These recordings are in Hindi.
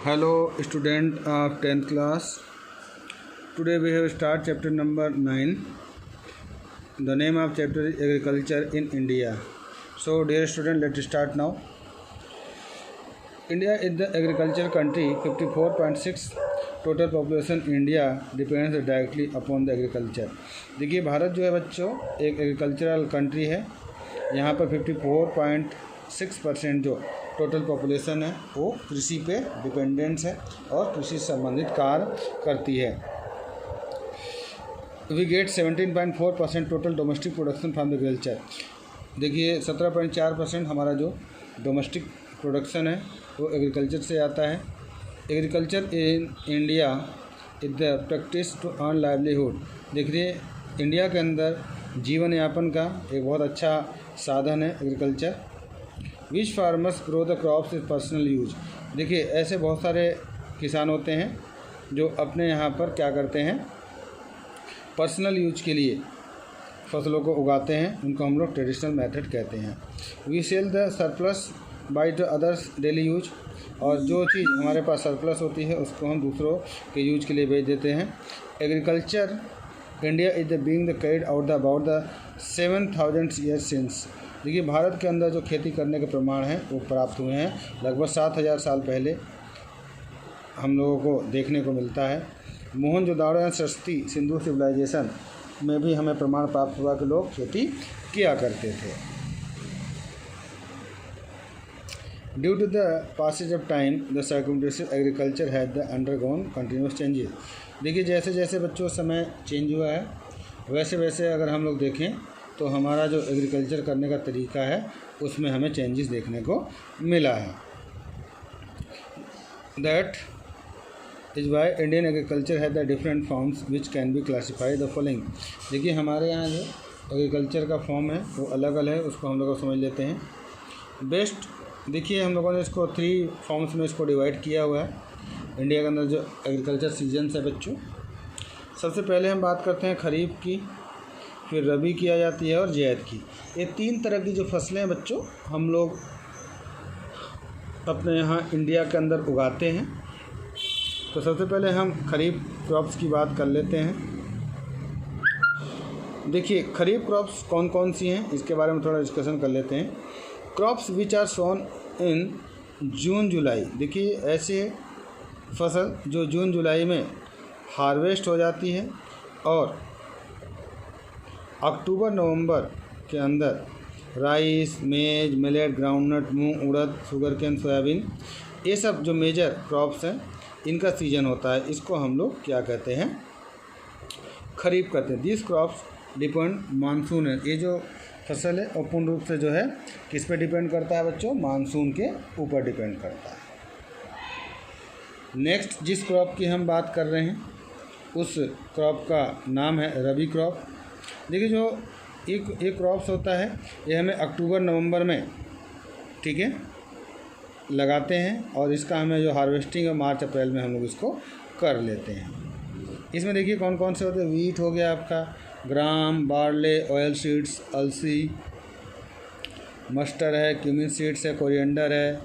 Hello student of 10th class. Today we have start chapter number 9. The name of chapter is Agriculture in India. So dear student, let's start now. India is the agriculture country. 54.6 total population India depends directly upon the agriculture. देखिए भारत जो है बच्चों एक एग्रीकल्चरल कंट्री है। यहाँ पर 54.6% जो टोटल पॉपुलेशन है वो कृषि पे डिपेंडेंस है और कृषि से संबंधित कार्य करती है। We get 17.4% total domestic production from the agriculture. देखिए 17.4% हमारा जो डोमेस्टिक प्रोडक्शन है वो एग्रीकल्चर से आता है। Agriculture in India is the practice to earn livelihood. देखिए इंडिया के अंदर जीवन यापन का एक बहुत अच्छा साधन है agriculture. Which farmers grow the crops is personal use. देखिए ऐसे बहुत सारे किसान होते हैं जो अपने यहाँ पर क्या करते हैं, पर्सनल यूज के लिए फसलों को उगाते हैं, उनको हम लोग ट्रेडिशनल मेथड कहते हैं। We sell the surplus by the others daily use. और जो चीज़ हमारे पास सरप्लस होती है उसको हम दूसरों के यूज के लिए बेच देते हैं। Agriculture India is the being the carried out the about the 7,000 years since. देखिए भारत के अंदर जो खेती करने के प्रमाण हैं वो प्राप्त हुए हैं लगभग 7,000 साल पहले हम लोगों को देखने को मिलता है। मोहनजोदाड़ो एंड सरस्वती सिंधु सिविलाइजेशन में भी हमें प्रमाण प्राप्त हुआ कि लोग खेती किया करते थे। Due to the passage of time the circumstances agriculture had the undergone continuous changes. देखिए जैसे जैसे बच्चों समय चेंज हुआ है वैसे वैसे अगर हम लोग देखें तो हमारा जो एग्रीकल्चर करने का तरीका है उसमें हमें चेंजेस देखने को मिला है। That is why Indian agriculture had the different forms which can be classify the following. देखिए हमारे यहाँ जो एग्रीकल्चर का फॉर्म है वो अलग अलग है, उसको हम लोग समझ लेते हैं। बेस्ट देखिए हम लोगों ने इसको 3 फॉर्म्स में इसको डिवाइड किया हुआ है। इंडिया के अंदर जो एग्रीकल्चर सीजन्स है बच्चों, सबसे पहले हम बात करते हैं खरीफ की, फिर रबी किया जाती है और ज़ैद की। ये 3 तरह की जो फसलें हैं बच्चों हम लोग अपने यहाँ इंडिया के अंदर उगाते हैं। तो सबसे पहले हम खरीफ क्रॉप्स की बात कर लेते हैं। देखिए खरीफ क्रॉप्स कौन कौन सी हैं इसके बारे में थोड़ा डिस्कशन कर लेते हैं। क्रॉप्स विच आर सोन इन जून जुलाई। देखिए ऐसे फसल जो जून जुलाई में हार्वेस्ट हो जाती है और अक्टूबर नवंबर के अंदर राइस, मेज, मिलेट, ग्राउंडनट, मूंग, उड़द, शुगर केन, सोयाबीन, ये सब जो मेजर क्रॉप्स हैं इनका सीजन होता है। इसको हम लोग क्या कहते हैं, खरीफ कहते हैं। दिस क्रॉप्स डिपेंड मानसून है। ये जो फसल है और पूर्ण रूप से जो है किस पे डिपेंड करता है बच्चों, मानसून के ऊपर डिपेंड करता है। नेक्स्ट जिस क्रॉप की हम बात कर रहे हैं उस क्रॉप का नाम है रबी क्रॉप। देखिए जो एक क्रॉप्स होता है ये हमें अक्टूबर नवंबर में, ठीक है, लगाते हैं और इसका हमें जो हार्वेस्टिंग है मार्च अप्रैल में हम लोग इसको कर लेते हैं। इसमें देखिए कौन कौन से होते हैं, वीट हो गया आपका, ग्राम, बार्ले, ऑयल सीड्स, अलसी, मस्टर है, क्यूमिन सीड्स है, कोरिएंडर है,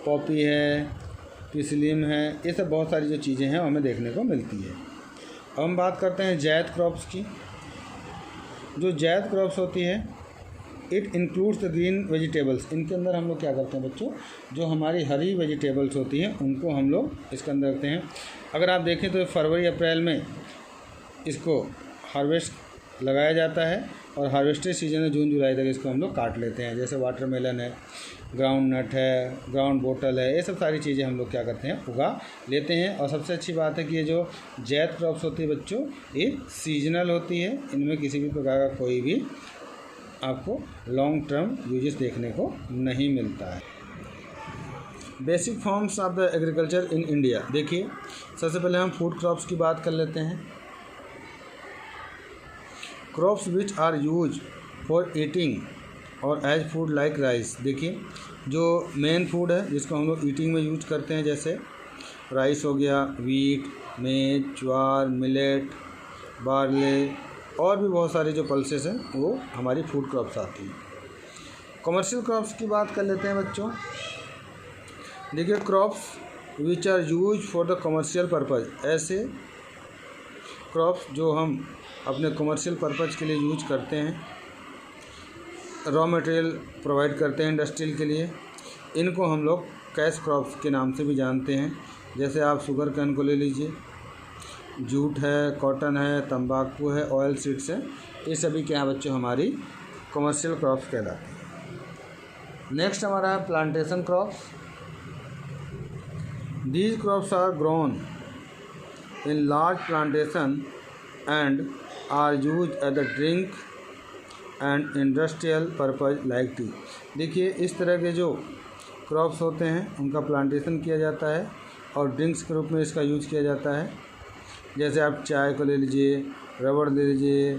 पॉपी है, पिसलिम है, ये सब बहुत सारी जो चीज़ें हैं हमें देखने को मिलती है। अब हम बात करते हैं ज़ैद क्रॉप्स की। जो ज़ैद क्रॉप्स होती है it includes the green vegetables. इनके अंदर हम लोग क्या करते हैं बच्चों, जो हमारी हरी वेजिटेबल्स होती हैं उनको हम लोग इसके अंदर रखते हैं। अगर आप देखें तो फरवरी अप्रैल में इसको हार्वेस्ट लगाया जाता है और हार्वेस्टेड सीजन है जून जुलाई तक, इसको हम लोग काट लेते हैं। जैसे वाटरमेलन है, ग्राउंड नट है, ग्राउंड बोटल है, ये सब सारी चीज़ें हम लोग क्या करते हैं, उगा लेते हैं। और सबसे अच्छी बात है कि ये जो ज़ैद क्रॉप्स होती है बच्चों ये सीजनल होती है, इनमें किसी भी प्रकार का कोई भी आपको लॉन्ग टर्म यूजेस देखने को नहीं मिलता है। Basic forms of the agriculture in India. देखिए सबसे पहले हम फूड क्रॉप्स की बात कर लेते हैं। Crops which are use for eating और एज फूड लाइक राइस। देखिए जो मेन फूड है जिसको हम लोग ईटिंग में यूज करते हैं, जैसे राइस हो गया, वीट, मेज, ज्वार, मिलेट, बार्ले और भी बहुत सारी जो पल्सेस हैं वो हमारी फूड क्रॉप्स आती हैं। कमर्शियल क्रॉप्स की बात कर लेते हैं बच्चों। देखिए crops which are use for the commercial purpose, ऐसे क्रॉप्स जो हम अपने कमर्शियल पर्पज़ के लिए यूज करते हैं, रॉ मटेरियल प्रोवाइड करते हैं इंडस्ट्रियल के लिए, इनको हम लोग कैश क्रॉप्स के नाम से भी जानते हैं। जैसे आप शुगर कैन को ले लीजिए, जूट है, कॉटन है, तंबाकू है, ऑयल सीड्स है, ये सभी क्या है बच्चों हमारी कमर्शियल क्रॉप्स कहलाते हैं। नेक्स्ट हमारा है plantation crops. These crops are grown in large plantation and are use as a drink and industrial purpose like tea. देखिए इस तरह के जो क्रॉप्स होते हैं उनका प्लांटेशन किया जाता है और ड्रिंक्स के रूप में इसका यूज़ किया जाता है। जैसे आप चाय को ले लीजिए, रबड़ ले लीजिए,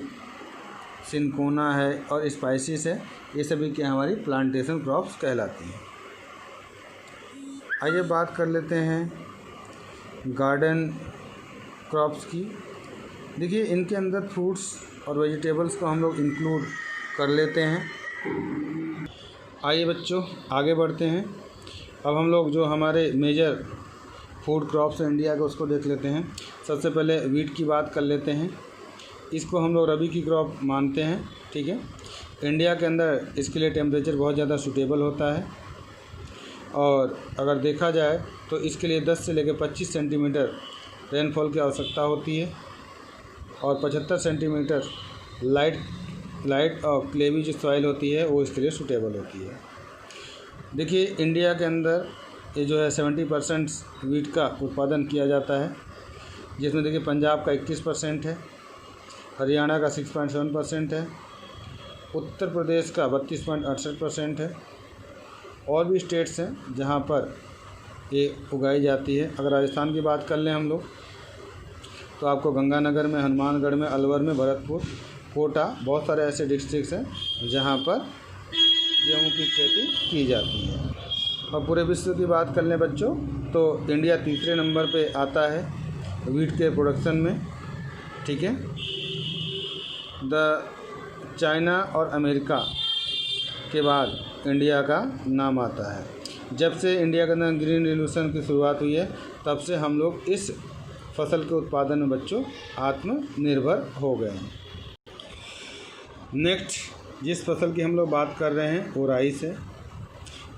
सिनकोना है और स्पाइसेस है, ये सभी क्या हमारी प्लांटेशन क्रॉप्स कहलाती हैं। आइए बात कर लेते हैं गार्डन क्रॉप्स की। देखिए इनके अंदर फ्रूट्स और वेजिटेबल्स को हम लोग इंक्लूड कर लेते हैं। आइए बच्चों आगे बढ़ते हैं। अब हम लोग जो हमारे मेजर फूड क्रॉप्स हैं इंडिया के उसको देख लेते हैं। सबसे पहले वीट की बात कर लेते हैं। इसको हम लोग रबी की क्रॉप मानते हैं, ठीक है। इंडिया के अंदर इसके लिए टेम्परेचर बहुत ज़्यादा सूटेबल होता है और अगर देखा जाए तो इसके लिए 10 से लेकर 25 सेंटीमीटर रेनफॉल की आवश्यकता होती है और 75 सेंटीमीटर लाइट और क्लेवी जो सॉइल होती है वो इसके लिए सूटेबल होती है। देखिए इंडिया के अंदर ये जो है 70% वीट का उत्पादन किया जाता है, जिसमें देखिए पंजाब का 21% है, हरियाणा का 6.7% है, उत्तर प्रदेश का 32.68% है। और भी स्टेट्स हैं जहाँ पर ये उगाई जाती है। अगर राजस्थान की बात कर लें हम लोग तो आपको गंगानगर में, हनुमानगढ़ में, अलवर में, भरतपुर, कोटा, बहुत सारे ऐसे डिस्ट्रिक्ट्स हैं जहाँ पर गेहूँ की खेती की जाती है। और पूरे विश्व की बात कर लें बच्चों तो इंडिया तीसरे नंबर पे आता है वीट के प्रोडक्शन में, ठीक है। चाइना और अमेरिका के बाद इंडिया का नाम आता है। जब से इंडिया के अंदर ग्रीन रिवॉल्यूशन की शुरुआत हुई है तब से हम लोग इस फसल के उत्पादन में बच्चों आत्मनिर्भर हो गए हैं। नेक्स्ट जिस फसल की हम लोग बात कर रहे हैं वो राइस है।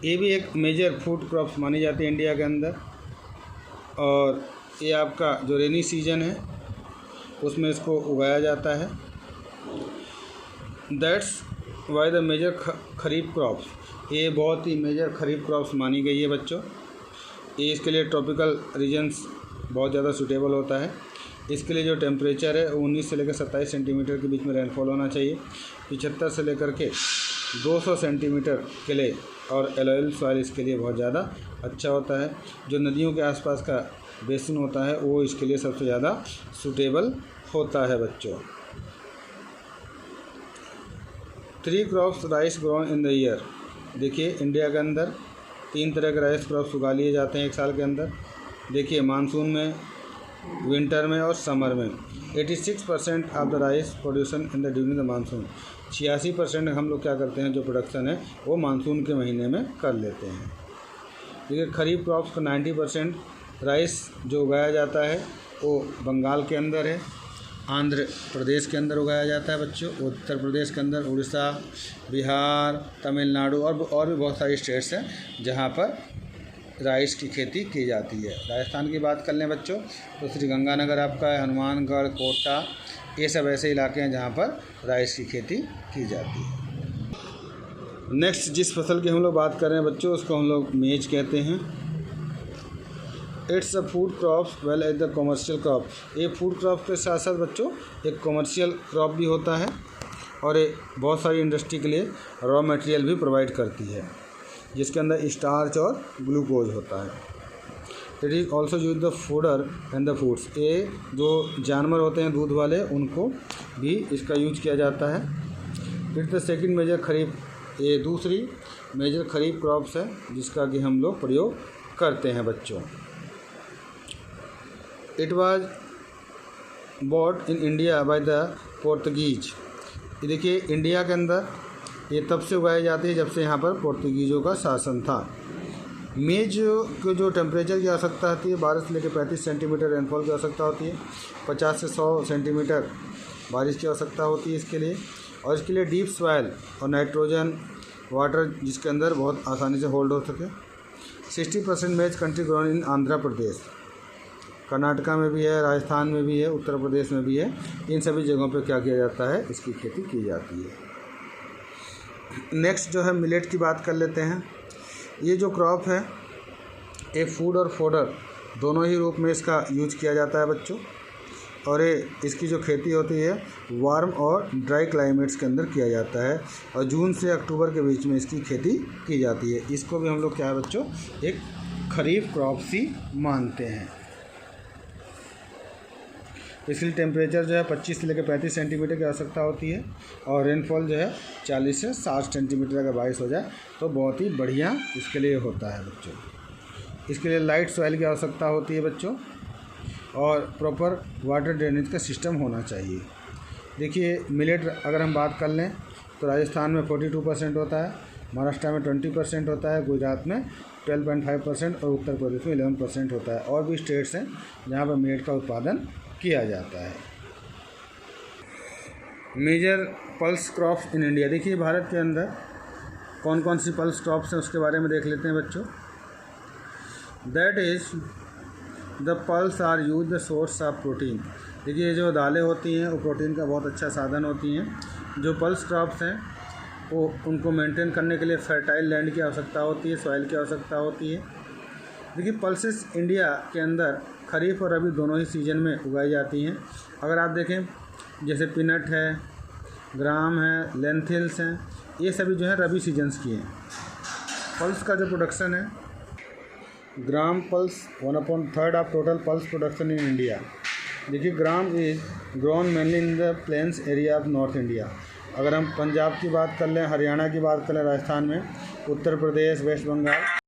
ये भी एक मेजर फूड क्रॉप्स मानी जाती है इंडिया के अंदर और ये आपका जो रेनी सीजन है उसमें इसको उगाया जाता है। That's why the major kharif crops, ये बहुत ही मेजर खरीफ क्रॉप्स मानी गई है बच्चों। ये इसके लिए ट्रॉपिकल रीजन्स बहुत ज़्यादा सूटेबल होता है। इसके लिए जो टेम्परेचर है वो 19 से लेकर 27 सेंटीमीटर के बीच में रेनफॉल होना चाहिए। 75 से लेकर के 200 सेंटीमीटर के लिए और एलोयल सॉइल इसके लिए बहुत ज़्यादा अच्छा होता है। जो नदियों के आसपास का बेसिन होता है वो इसके लिए सबसे ज़्यादा सूटेबल होता है बच्चों। 3 crops rice grown in the year. देखिए इंडिया के अंदर 3 तरह के राइस क्रॉप्स उगा लिए जाते हैं एक साल के अंदर। देखिए मानसून में, विंटर में और समर में। 86% of the rice production in the during the monsoon. 86% हम लोग क्या करते हैं जो प्रोडक्शन है वो मानसून के महीने में कर लेते हैं। देखिए खरीफ क्रॉप्स का 90% राइस जो उगाया जाता है वो बंगाल के अंदर है, आंध्र प्रदेश के अंदर उगाया जाता है बच्चों, उत्तर प्रदेश के अंदर, उड़ीसा, बिहार, तमिलनाडु और भी बहुत सारी स्टेट्स हैं जहाँ पर राइस की खेती की जाती है। राजस्थान की बात कर लें बच्चों तो श्री गंगानगर आपका है, हनुमानगढ़, कोटा, ये सब ऐसे इलाके हैं जहाँ पर राइस की खेती की जाती है। नेक्स्ट जिस फसल की हम लोग बात कर रहे हैं बच्चों उसको हम लोग मेज कहते हैं। It's a food crops well as the commercial crop. ये फूड क्रॉप के साथ साथ बच्चों एक कॉमर्शियल क्रॉप भी होता है और ये बहुत सारी इंडस्ट्री के लिए रॉ मटेरियल भी प्रोवाइड करती है जिसके अंदर स्टार्च और ग्लूकोज होता है। It is also use the fodder and the foods. ये जो जानवर होते हैं दूध वाले उनको भी इसका यूज किया जाता है। इट्स द सेकंड मेजर खरीफ, ये दूसरी मेजर खरीफ क्रॉप्स है जिसका कि हम लोग प्रयोग करते हैं बच्चों। It was brought in India by the Portuguese. ये देखिए इंडिया के अंदर ये तब से उगाई जाती है जब से यहाँ पर पोर्तुगीज़ों का शासन था। मेज को जो टेम्परेचर की आवश्यकता होती है 12 से लेकर 35 सेंटीमीटर रेनफॉल की आवश्यकता होती है, 50 से 100 सेंटीमीटर बारिश की आवश्यकता होती है इसके लिए। और इसके लिए डीप सॉइल और नाइट्रोजन वाटर जिसके अंदर बहुत आसानी से होल्ड हो सके। 60% मेज country grown in Andhra Pradesh, Karnataka में भी है, राजस्थान में भी है, उत्तर प्रदेश में भी है। इन सभी जगहों पे क्या किया जाता है, इसकी खेती की जाती है। नेक्स्ट जो है मिलेट की बात कर लेते हैं। ये जो क्रॉप है ये फूड और फोडर दोनों ही रूप में इसका यूज किया जाता है बच्चों। और ये इसकी जो खेती होती है वार्म और ड्राई क्लाइमेट्स के अंदर किया जाता है और जून से अक्टूबर के बीच में इसकी खेती की जाती है। इसको भी हम लोग क्या है बच्चों, एक खरीफ क्रॉप सी मानते हैं। इसलिए टेम्परेचर जो है 25 से लेकर 35 सेंटीमीटर की आवश्यकता होती है और रेनफॉल जो है 40 से 60 सेंटीमीटर अगर बारिश हो जाए तो बहुत ही बढ़िया इसके लिए होता है बच्चों। इसके लिए लाइट सॉइल की आवश्यकता होती है बच्चों और प्रॉपर वाटर ड्रेनेज का सिस्टम होना चाहिए। देखिए मिलेट अगर हम बात कर लें तो राजस्थान में 42% होता है, महाराष्ट्र में 20% होता है, गुजरात में 12.5% और उत्तर प्रदेश में 11% होता है। और भी स्टेट्स हैं जहाँ पर मिलेट का उत्पादन किया जाता है। Major pulse crops in India, देखिए भारत के अंदर कौन कौन सी पल्स क्रॉप्स हैं उसके बारे में देख लेते हैं बच्चों। That is the pulse are use the source of protein. देखिए जो दालें होती हैं वो प्रोटीन का बहुत अच्छा साधन होती हैं। जो पल्स क्रॉप्स हैं वो उनको मेंटेन करने के लिए फर्टाइल लैंड की आवश्यकता होती है, सॉइल की आवश्यकता होती है। देखिए पल्सेस इंडिया के अंदर खरीफ और रबी दोनों ही सीजन में उगाई जाती हैं। अगर आप देखें जैसे पीनट है, ग्राम है, लेंथिल्स हैं, ये सभी जो है रबी सीजन्स की हैं। पल्स का जो प्रोडक्शन है gram pulse 1/3 of total pulse production in India. देखिए gram is grown mainly in the plains area of north India. अगर हम पंजाब की बात कर लें, हरियाणा की बात कर लें, राजस्थान में, उत्तर प्रदेश, वेस्ट बंगाल